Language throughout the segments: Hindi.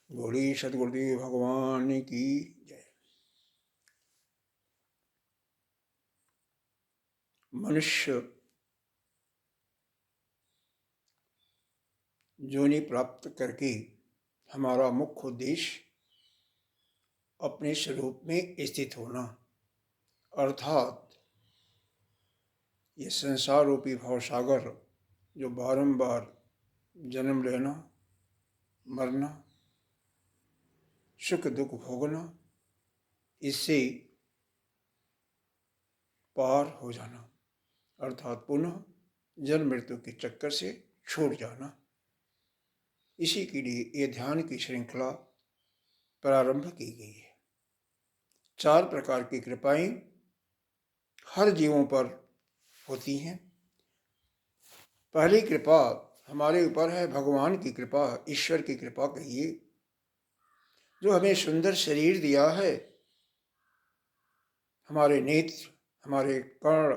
बोली सदगुरुदेव भगवान की जय। मनुष्य योनि प्राप्त करके हमारा मुख्य उद्देश्य अपने स्वरूप में स्थित होना, अर्थात ये संसार रूपी भवसागर जो बारंबार जन्म लेना, मरना, सुख दुख भोगना, इससे पार हो जाना, अर्थात पुनः जन्म मृत्यु के चक्कर से छूट जाना। इसी के लिए ये ध्यान की श्रृंखला प्रारंभ की गई है। 4 प्रकार की कृपाएं हर जीवों पर होती हैं। पहली कृपा हमारे ऊपर है भगवान की कृपा, ईश्वर की कृपा कहिए, जो हमें सुंदर शरीर दिया है। हमारे नेत्र, हमारे कर्ण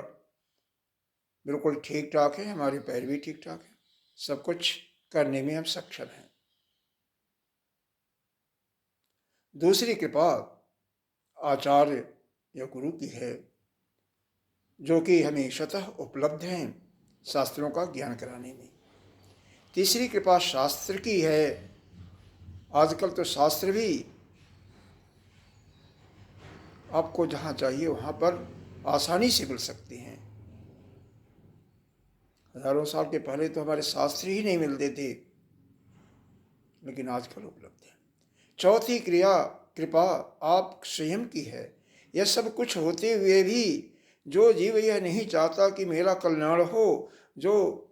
बिल्कुल ठीक ठाक है, हमारे पैर भी ठीक ठाक है, सब कुछ करने में हम सक्षम हैं। दूसरी कृपा आचार्य या गुरु की है, जो कि हमें स्वतः उपलब्ध हैं शास्त्रों का ज्ञान कराने में। तीसरी कृपा शास्त्र की है। आजकल तो शास्त्र भी आपको जहाँ चाहिए वहाँ पर आसानी से मिल सकते हैं। हजारों साल के पहले तो हमारे शास्त्र ही नहीं मिलते थे, लेकिन आजकल उपलब्ध है। चौथी कृपा आप स्वयं की है। यह सब कुछ होते हुए भी जो जीव यह नहीं चाहता कि मेरा कल्याण हो, जो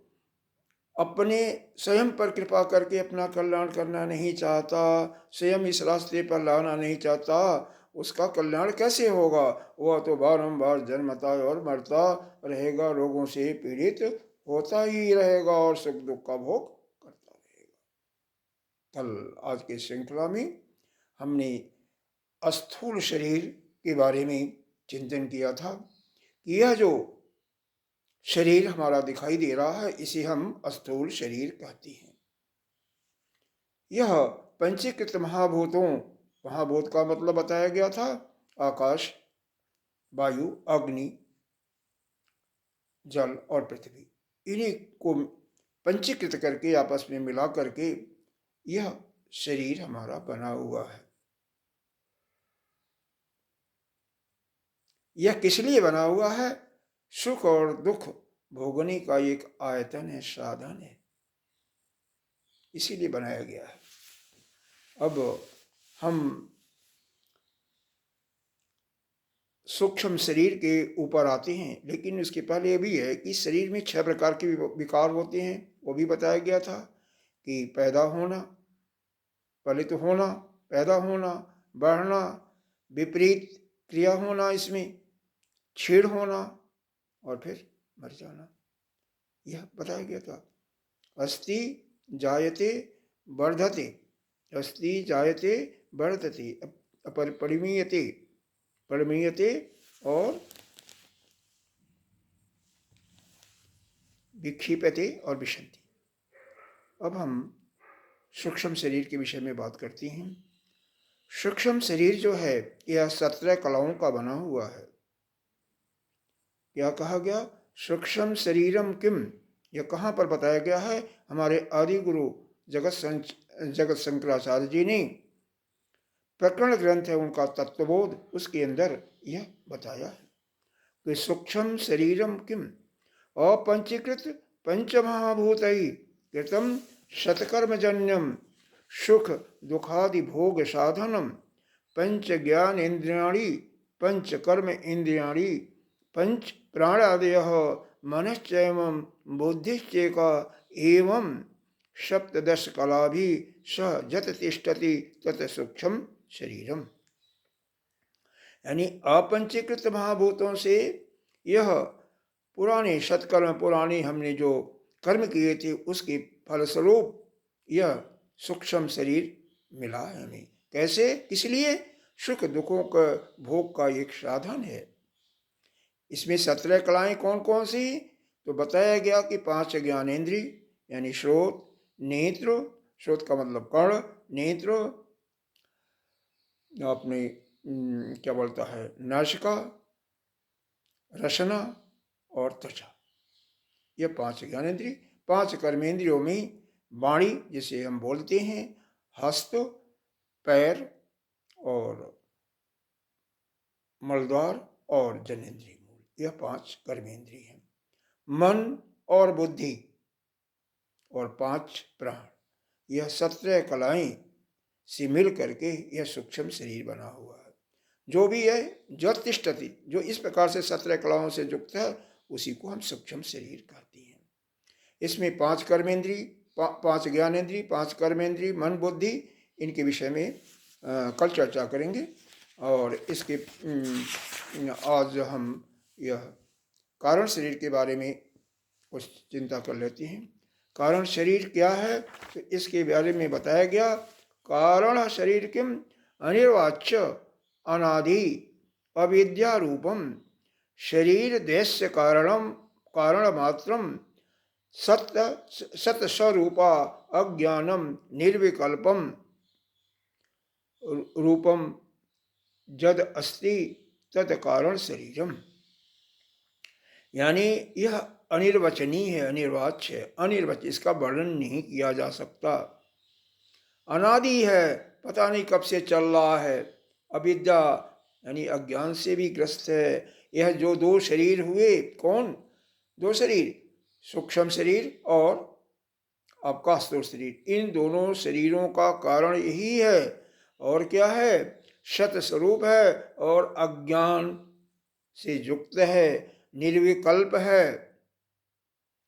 अपने स्वयं पर कृपा करके अपना कल्याण करना नहीं चाहता, स्वयं इस रास्ते पर लाना नहीं चाहता, उसका कल्याण कैसे होगा? वह तो बारंबार जन्मता और मरता रहेगा, रोगों से पीड़ित होता ही रहेगा और सुख दुख का भोग करता रहेगा। कल आज के श्रृंखला में हमने स्थूल शरीर के बारे में चिंतन किया था कि यह जो शरीर हमारा दिखाई दे रहा है, इसे हम स्थूल शरीर कहते हैं। यह पंचीकृत महाभूतों, महाभूत का मतलब बताया गया था आकाश, वायु, अग्नि, जल और पृथ्वी। इन्हीं को पंचीकृत करके आपस में मिला करके यह शरीर हमारा बना हुआ है। यह किस लिए बना हुआ है? सुख और दुख भोगने का एक आयतन है, साधन है, इसीलिए बनाया गया है। अब हम सूक्ष्म शरीर के ऊपर आते हैं, लेकिन उसके पहले ये भी है कि शरीर में 6 प्रकार के विकार होते हैं। वो भी बताया गया था कि पैदा होना, पहले तो होना, पैदा होना, बढ़ना, विपरीत क्रिया होना, इसमें छीड़ होना और फिर मर जाना, यह बताया गया था। अस्ति जायते वर्धते, अस्ति जायते वर्धते, परिमीयते, परिमीयते और विक्षिप्यते और विशंति। अब हम सूक्ष्म शरीर के विषय में बात करते हैं। सूक्ष्म शरीर जो है यह 17 कलाओं का बना हुआ है। क्या कहा गया? सूक्ष्म शरीरम किम, यह कहाँ पर बताया गया है? हमारे आदि गुरु जगत शंकराचार्य जी ने प्रकरण ग्रंथ है उनका तत्वबोध, उसके अंदर यह बताया है कि सूक्ष्म शरीरम किम अपंचीकृत पंचमहाभूत कृतम शतकर्मजन्यम सुख दुखादि भोग साधनम पंच ज्ञान इंद्रियाणि पंच कर्म इंद्रियाणि पंच प्राणादय मनश्चैवं बुद्धिश्चेका एवं सप्तदश कला भी स जत तिष्ठति तत सूक्ष्म शरीरम। यानी अपंचीकृत महाभूतों से यह पुराने सत्कर्म, पुराने हमने जो कर्म किए थे उसके फलस्वरूप यह सूक्ष्म शरीर मिला है हमें। कैसे? किस लिए? सुख दुखों का भोग का एक साधन है। इसमें 17 कलाएं कौन कौन सी? तो बताया गया कि 5 ज्ञानेंद्रिय यानी श्रोत, नेत्र, श्रोत का मतलब कर्ण, नेत्र, अपने क्या बोलता है, नासिका, रसना और त्वचा, ये 5 ज्ञानेंद्रिय। 5 कर्मेंद्रियों में वाणी जिसे हम बोलते हैं, हस्त, पैर और मलद्वार और जनेंद्रिय मूल, यह 5 कर्मेंद्रिय हैं। मन और बुद्धि और 5 प्राण, यह 17 कलाएं से मिल करके यह सूक्ष्म शरीर बना हुआ है। जो भी है जत तिष्ठति, जो इस प्रकार से 17 कलाओं से युक्त है, उसी को हम सूक्ष्म शरीर कहते हैं। इसमें 5 कर्मेंद्रिय, 5 ज्ञानेंद्रिय, 5 कर्मेंद्रिय, मन, बुद्धि, इनके विषय में कल चर्चा करेंगे। और इसके आज हम यह कारण शरीर के बारे में कुछ चिंता कर लेते हैं। कारण शरीर क्या है, तो इसके बारे में बताया गया, कारण शरीर किम अनिर्वाच्य अनादि अविद्या रूपम शरीर देश्य कारणम कारण मात्रम सत स्वरूपा अज्ञानम निर्विकल्पम रूपम जद अस्ति तद कारण शरीरम। यानी यह अनिर्वचनीय है, अनिर्वाच्य है, अनिर्वच्य, इसका वर्णन नहीं किया जा सकता। अनादि है, पता नहीं कब से चल रहा है। अविद्या यानी अज्ञान से भी ग्रस्त है। यह जो 2 शरीर हुए, कौन 2 शरीर, सूक्ष्म शरीर और आपका स्थूल शरीर, इन दोनों शरीरों का कारण यही है। और क्या है, सत स्वरूप है और अज्ञान से युक्त है, निर्विकल्प है।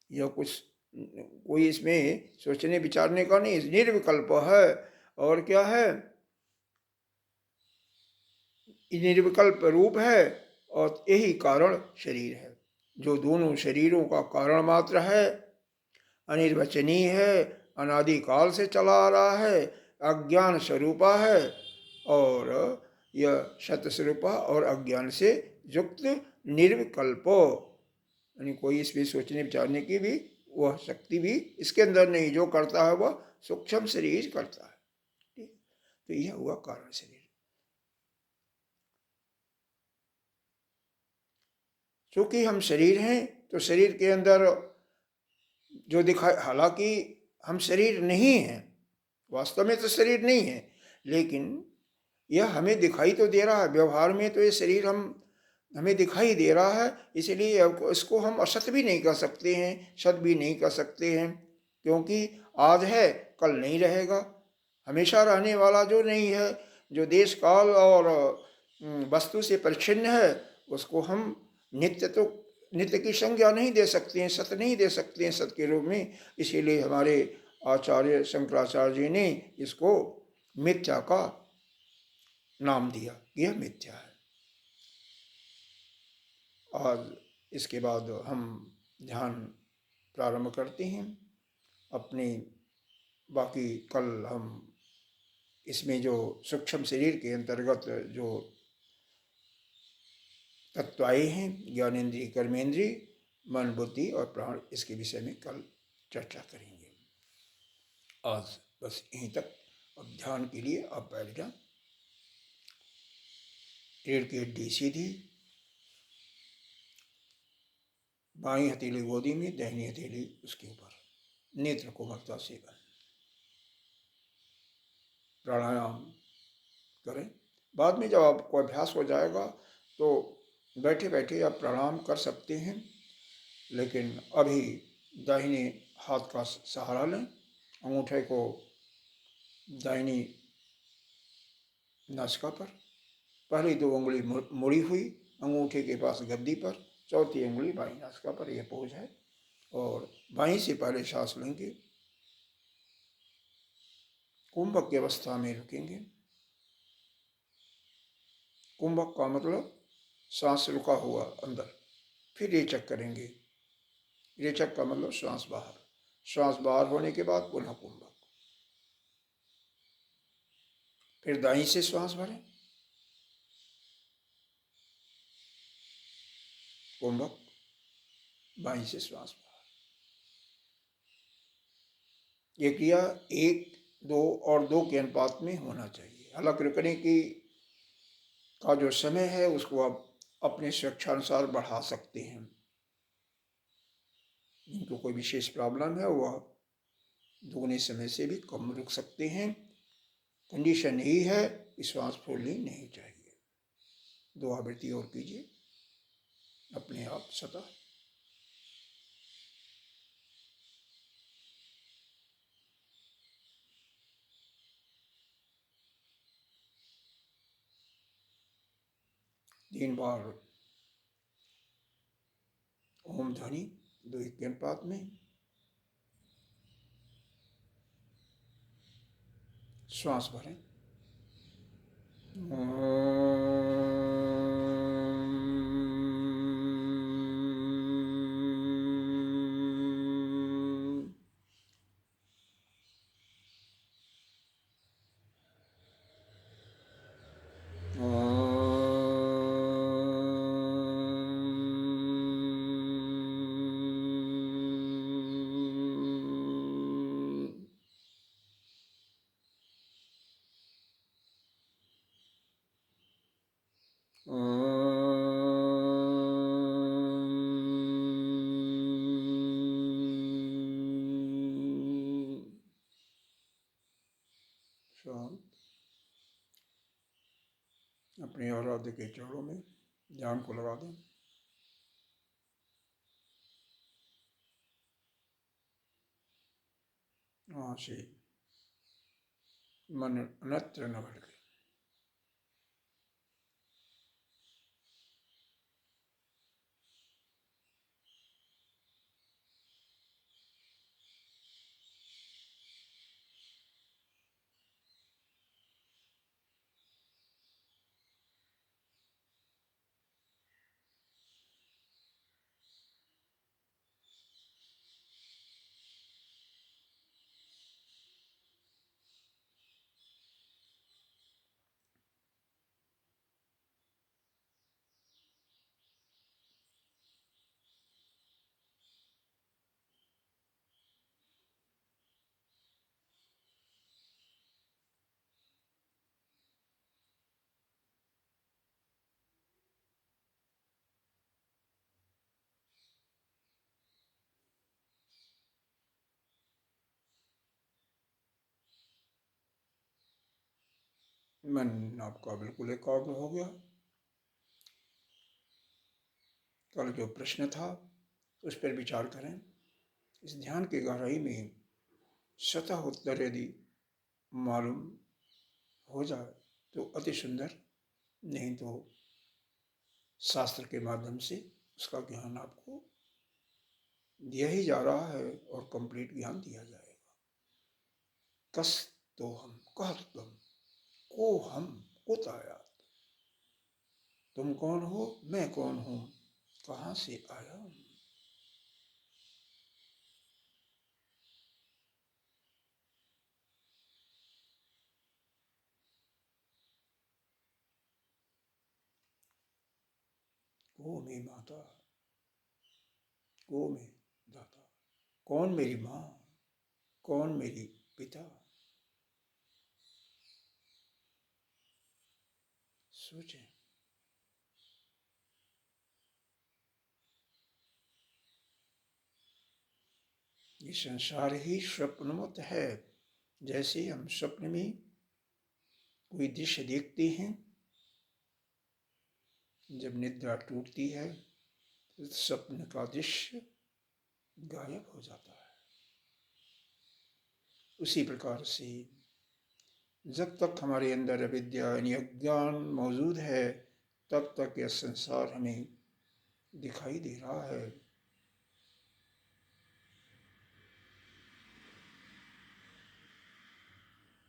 यह कुछ कोई इसमें सोचने विचारने का नहीं, निर्विकल्प है। और क्या है, निर्विकल्प रूप है और यही कारण शरीर है, जो दोनों शरीरों का कारण मात्र है, अनिर्वचनीय है, अनादिकाल से चला आ रहा है, अज्ञान स्वरूपा है और यह सत्य स्वरूपा और अज्ञान से युक्त निर्विकल्पो, यानी कोई इसमें सोचने विचारने की भी वह शक्ति भी इसके अंदर नहीं। जो करता है वह सूक्ष्म शरीर करता है। ठीक, तो यह हुआ कारण शरीर। चूंकि हम शरीर हैं तो शरीर के अंदर जो दिखाई, हालांकि हम शरीर नहीं हैं, वास्तव में तो शरीर नहीं है, लेकिन यह हमें दिखाई तो दे रहा है। व्यवहार में तो ये शरीर हमें दिखाई दे रहा है, इसलिए इसको हम असत भी नहीं कह सकते हैं, सत भी नहीं कह सकते हैं, क्योंकि आज है कल नहीं रहेगा। हमेशा रहने वाला जो नहीं है, जो देश काल और वस्तु से परिच्छिन्न है, उसको हम नित्य की संज्ञा नहीं दे सकते हैं, सत नहीं दे सकते हैं सत के रूप में। इसीलिए हमारे आचार्य शंकराचार्य जी ने इसको मिथ्या का नाम दिया, यह मिथ्या है। आज इसके बाद हम ध्यान प्रारंभ करते हैं अपने। बाकी कल हम इसमें जो सूक्ष्म शरीर के अंतर्गत जो तत्व आए हैं, ज्ञानेन्द्रिय, कर्मेंद्रिय, मन, बुद्धि और प्राण, इसके विषय में कल चर्चा करेंगे। आज बस यहीं तक। अब ध्यान के लिए आप बैठ जाएं। रीढ़ की हड्डी सीधी, बाईं हथेली गोदी में, दाहिनी हथेली उसके ऊपर, नेत्र कोमलता से बंद। प्राणायाम करें। बाद में जब आपको अभ्यास हो जाएगा तो बैठे बैठे आप प्राणायाम कर सकते हैं, लेकिन अभी दाहिने हाथ का सहारा लें, अंगूठे को दाहिनी नासिका पर, पहली 2 उंगली मुड़ी हुई अंगूठे के पास गद्दी पर, चौथी उंगली बाईं नासिका पर, यह पोज है। और बाईं से पहले सांस लेंगे, कुंभक की अवस्था में रुकेंगे। कुंभक का मतलब सांस रुका हुआ अंदर, फिर रेचक करेंगे। रेचक का मतलब श्वास बाहर, श्वास बाहर होने के बाद पुनः कुंभक, फिर दाईं से श्वास भरें, कुंभक, बाईं से श्वास बाहर। ये क्रिया 1, 2 और 2 के अनुपात में होना चाहिए। हालांकि रुकने की का जो समय है उसको आप अपने स्वेच्छानुसार बढ़ा सकते हैं। जिनको कोई विशेष प्रॉब्लम है वह दुगने समय से भी कम रुक सकते हैं। कंडीशन यही है कि श्वास फूलनी नहीं चाहिए। 2 आवृत्ति और कीजिए अपने आप स्वतः। तीन बार ओम ध्वनि 2 एक के अनुपात में श्वास भरें। अपने आराध्य के चरणों में ध्यान को लगा दें। वहाँ से मन अन्यत्र न भटके। मन आपका बिल्कुल एकाग्र हो गया। कल जो प्रश्न था उस पर विचार करें। इस ध्यान की गहराई में स्वतः उत्तर यदि मालूम हो जाए तो अति सुंदर, नहीं तो शास्त्र के माध्यम से उसका ज्ञान आपको दिया ही जा रहा है और कंप्लीट ज्ञान दिया जाएगा। कस तो हम कह तुम को हम कुतायात, तुम कौन हो मैं कौन हूँ कहाँ से आया हूँ। को में माता, को में दाता, कौन मेरी माँ, कौन मेरी पिता। सोचें। ये संसार ही स्वप्नवत है। जैसे हम स्वप्न में कोई दृश्य देखते हैं, जब निद्रा टूटती है तो स्वप्न का दृश्य गायब हो जाता है। उसी प्रकार से जब तक हमारे अंदर अविद्या यानी अज्ञान मौजूद है तब तक यह संसार हमें दिखाई दे रहा है।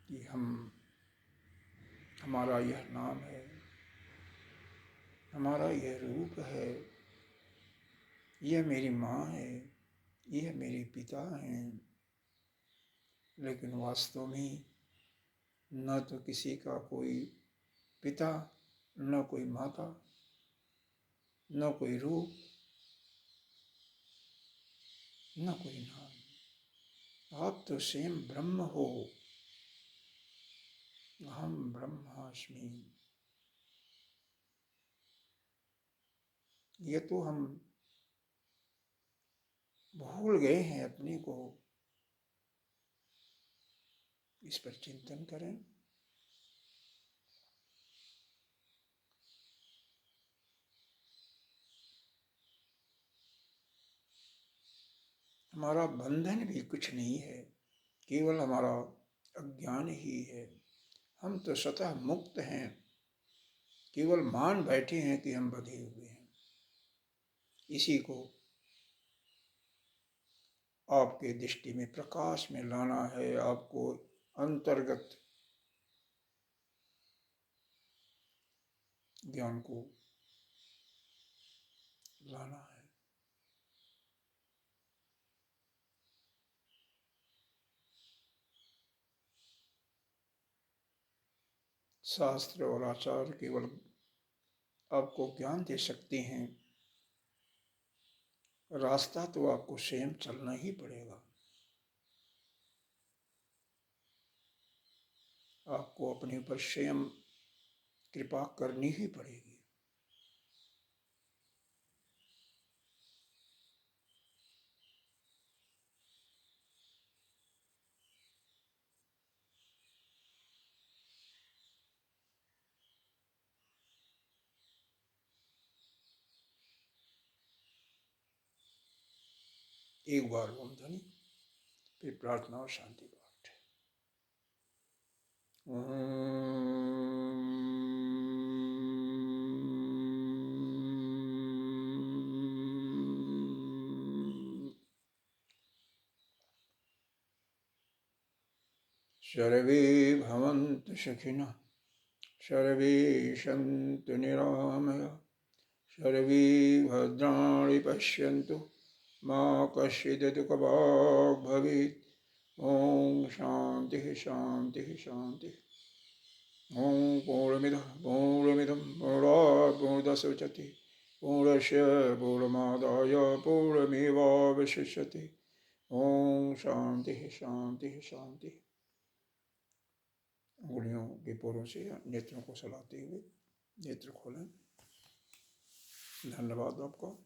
कि हमारा यह नाम है, हमारा यह रूप है, यह मेरी माँ है, यह मेरे पिता हैं। लेकिन वास्तव में न तो किसी का कोई पिता, न कोई माता, न कोई रूप, न कोई नाम। आप तो स्वयं ब्रह्म हो। अहम ब्रह्मास्मि। ये तो हम भूल गए हैं अपने को। इस पर चिंतन करें। हमारा बंधन भी कुछ नहीं है, केवल हमारा अज्ञान ही है। हम तो स्वतः मुक्त हैं, केवल मान बैठे हैं कि हम बंधे हुए हैं। इसी को आपके दृष्टि में प्रकाश में लाना है, आपको अंतर्गत ज्ञान को लाना है। शास्त्र और आचार्य केवल आपको ज्ञान दे सकते हैं, रास्ता तो आपको स्वयं चलना ही पड़ेगा। आपको अपने ऊपर स्वयं कृपा करनी ही पड़ेगी। एक बार ओम ध्वनि, फिर प्रार्थना और शांति पाठ। सर्वे भवन्तु सुखिनः, सर्वे सन्तु निरामयाः, सर्वे भद्राणि पश्यन्तु, मा कश्चित् दुःखभाग् भवेत्। ॐ शान्तिः शान्तिः शान्तिः। ॐ पूर्णमिदः पूर्णमिदं पूर्णात् पूर्णमुदच्यते, पूर्णस्य पूर्णमादाय पूर्णमेवावशिष्यते। ॐ शान्तिः शान्तिः शान्तिः। उंगलियों के पोरों से नेत्रों को सलाते हुए नेत्र खोलें। धन्यवाद आपको।